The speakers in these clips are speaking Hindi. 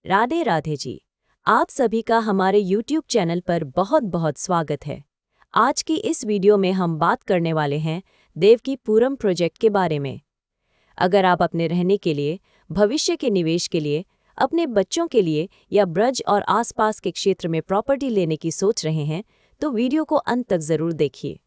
राधे राधे जी। आप सभी का हमारे YouTube चैनल पर बहुत बहुत स्वागत है। आज की इस वीडियो में हम बात करने वाले हैं देवकीपुरम प्रोजेक्ट के बारे में। अगर आप अपने रहने के लिए, भविष्य के निवेश के लिए, अपने बच्चों के लिए या ब्रज और आसपास के क्षेत्र में प्रॉपर्टी लेने की सोच रहे हैं तो वीडियो को अंत तक जरूर देखिए।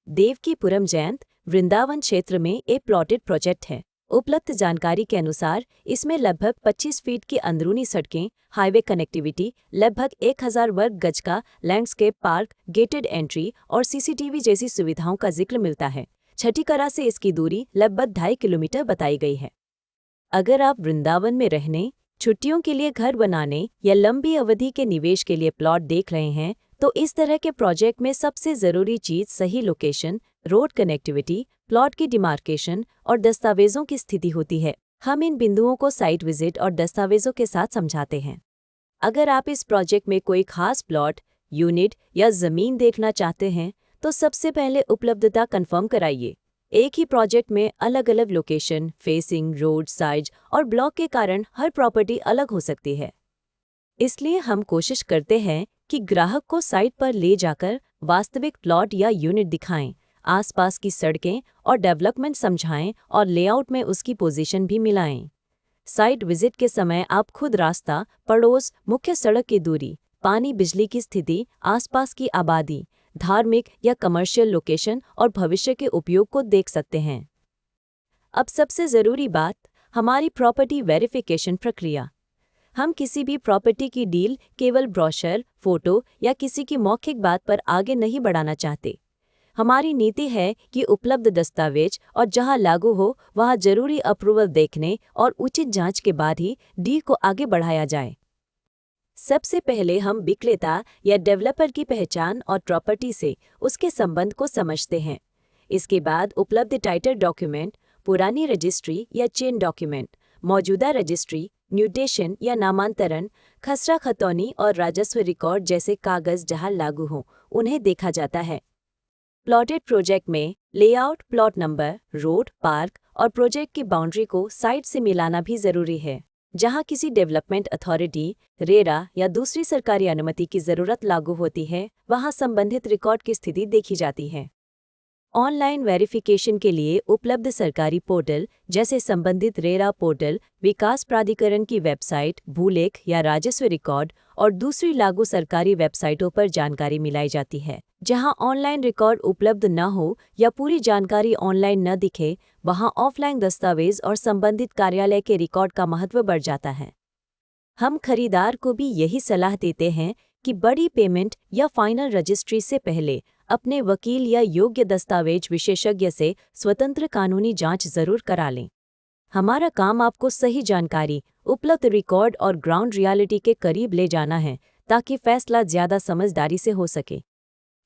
देवकीपुरम जयंत वृंदावन क्षेत्र में एक प्लॉटेड प्रोजेक्ट है। उपलब्ध जानकारी के अनुसार इसमें लगभग 25 फीट की अंदरूनी सड़कें, हाईवे कनेक्टिविटी, लगभग 1000 वर्ग गज का लैंडस्केप पार्क, गेटेड एंट्री और सीसीटीवी जैसी सुविधाओं का जिक्र मिलता है। छठीकरा से इसकी दूरी लगभग 2.5 किलोमीटर बताई गई है। अगर आप वृंदावन में रहने, छुट्टियों के लिए घर बनाने या लंबी अवधि के निवेश के लिए प्लॉट देख रहे हैं तो इस तरह के प्रोजेक्ट में सबसे ज़रूरी चीज़ सही लोकेशन, रोड कनेक्टिविटी, प्लॉट की डिमार्केशन और दस्तावेजों की स्थिति होती है। हम इन बिंदुओं को साइट विजिट और दस्तावेजों के साथ समझाते हैं। अगर आप इस प्रोजेक्ट में कोई खास प्लॉट, यूनिट या ज़मीन देखना चाहते हैं तो सबसे पहले उपलब्धता कंफर्म कराइए। एक ही प्रोजेक्ट में अलग अलग लोकेशन, फेसिंग, रोड, साइज और ब्लॉक के कारण हर प्रॉपर्टी अलग हो सकती है। इसलिए हम कोशिश करते हैं कि ग्राहक को साइट पर ले जाकर वास्तविक प्लॉट या यूनिट दिखाएं, आसपास की सड़कें और डेवलपमेंट समझाएं और लेआउट में उसकी पोजीशन भी मिलाएं। साइट विजिट के समय आप खुद रास्ता, पड़ोस, मुख्य सड़क की दूरी, पानी बिजली की स्थिति, आसपास की आबादी, धार्मिक या कमर्शियल लोकेशन और भविष्य के उपयोग को देख सकते हैं। अब सबसे ज़रूरी बात, हमारी प्रॉपर्टी वेरिफिकेशन प्रक्रिया। हम किसी भी प्रॉपर्टी की डील केवल ब्रोशर, फोटो या किसी की मौखिक बात पर आगे नहीं बढ़ाना चाहते। हमारी नीति है कि उपलब्ध दस्तावेज और जहां लागू हो वहां जरूरी अप्रूवल देखने और उचित जांच के बाद ही डील को आगे बढ़ाया जाए। सबसे पहले हम विक्रेता या डेवलपर की पहचान और प्रॉपर्टी से उसके संबंध को समझते हैं। इसके बाद उपलब्ध टाइटल डॉक्यूमेंट, पुरानी रजिस्ट्री या चेन डॉक्यूमेंट, मौजूदा रजिस्ट्री, म्यूटेशन या नामांतरण, खसरा खतौनी और राजस्व रिकॉर्ड जैसे कागज जहां लागू हों, उन्हें देखा जाता है। प्लॉटेड प्रोजेक्ट में layout, plot number, road, park और प्रोजेक्ट की बाउंड्री को साइट से मिलाना भी जरूरी है। जहां किसी डेवलपमेंट अथॉरिटी, रेरा या दूसरी सरकारी अनुमति की जरूरत लागू होती है, वहां संबंधित रिकॉर्ड की स्थिति देखी जाती है। ऑनलाइन वेरिफिकेशन के लिए उपलब्ध सरकारी पोर्टल जैसे संबंधित रेरा पोर्टल, विकास प्राधिकरण की वेबसाइट, भूलेख या राजस्व रिकॉर्ड और दूसरी लागू सरकारी वेबसाइटों पर जानकारी मिलाई जाती है। जहां ऑनलाइन रिकॉर्ड उपलब्ध न हो या पूरी जानकारी ऑनलाइन न दिखे, वहां ऑफलाइन दस्तावेज और संबंधित कार्यालय के रिकॉर्ड का महत्व बढ़ जाता है। हम खरीदार को भी यही सलाह देते हैं कि बड़ी पेमेंट या फाइनल रजिस्ट्री से पहले अपने वकील या योग्य दस्तावेज विशेषज्ञ से स्वतंत्र कानूनी जांच जरूर करा लें। हमारा काम आपको सही जानकारी, उपलब्ध रिकॉर्ड और ग्राउंड रियलिटी के करीब ले जाना है ताकि फैसला ज्यादा समझदारी से हो सके।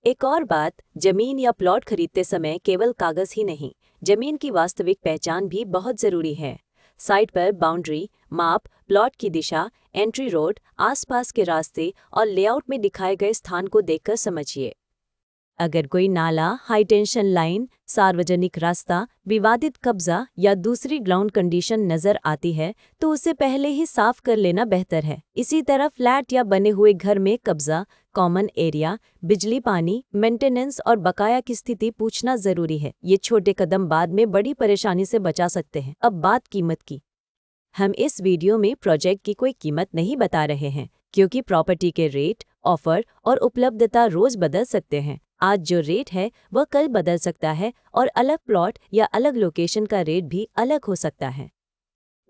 एक और बात, जमीन या प्लॉट खरीदते समय केवल कागज ही नहीं, जमीन की वास्तविक पहचान भी बहुत जरूरी है। साइट पर बाउंड्री, माप, प्लॉट की दिशा, एंट्री रोड, आसपास के रास्ते और लेआउट में दिखाए गए स्थान को देखकर समझिए। अगर कोई नाला, हाई टेंशन लाइन, सार्वजनिक रास्ता, विवादित कब्जा या दूसरी ग्राउंड कंडीशन नजर आती है तो उसे पहले ही साफ कर लेना बेहतर है। इसी तरह फ्लैट या बने हुए घर में कब्जा, कॉमन एरिया, बिजली, पानी, मेंटेनेंस और बकाया की स्थिति पूछना जरूरी है। ये छोटे कदम बाद में बड़ी परेशानी से बचा सकते हैं। अब बात कीमत की। हम इस वीडियो में प्रोजेक्ट की कोई कीमत नहीं बता रहे हैं क्योंकि प्रॉपर्टी के रेट, ऑफर और उपलब्धता रोज बदल सकते हैं। आज जो रेट है वह कल बदल सकता है और अलग प्लॉट या अलग लोकेशन का रेट भी अलग हो सकता है।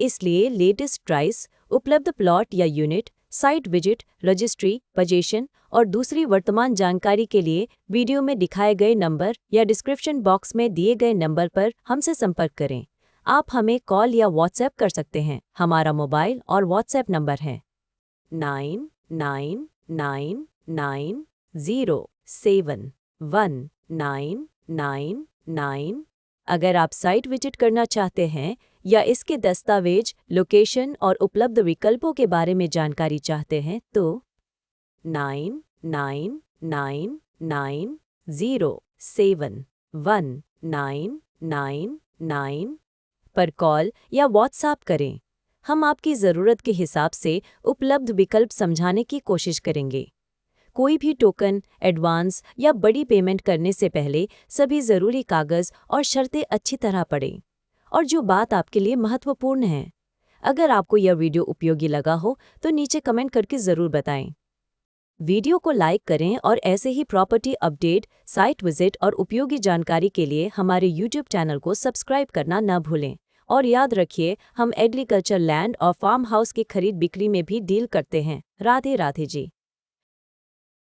इसलिए लेटेस्ट प्राइस, उपलब्ध प्लॉट या unit, site visit, registry, position और दूसरी वर्तमान जानकारी के लिए वीडियो में दिखाए गए नंबर या डिस्क्रिप्शन बॉक्स में दिए गए नंबर पर हमसे संपर्क करें। आप हमें कॉल या व्हाट्सएप कर सकते हैं। हमारा मोबाइल और व्हाट्सएप नंबर है 999990719999। अगर आप साइट विजिट करना चाहते हैं या इसके दस्तावेज, लोकेशन और उपलब्ध विकल्पों के बारे में जानकारी चाहते हैं तो 999990719999 पर कॉल या व्हाट्सएप करें। हम आपकी ज़रूरत के हिसाब से उपलब्ध विकल्प समझाने की कोशिश करेंगे। कोई भी टोकन, एडवांस या बड़ी पेमेंट करने से पहले सभी ज़रूरी कागज़ और शर्तें अच्छी तरह पढ़ें। और जो बात आपके लिए महत्वपूर्ण है, अगर आपको यह वीडियो उपयोगी लगा हो तो नीचे कमेंट करके ज़रूर बताएं। वीडियो को लाइक करें और ऐसे ही प्रॉपर्टी अपडेट, साइट विजिट और उपयोगी जानकारी के लिए हमारे यूट्यूब चैनल को सब्सक्राइब करना न भूलें। और याद रखिए, हम एग्रीकल्चर लैंड और फार्म हाउस की खरीद बिक्री में भी डील करते हैं। राधे राधे जी।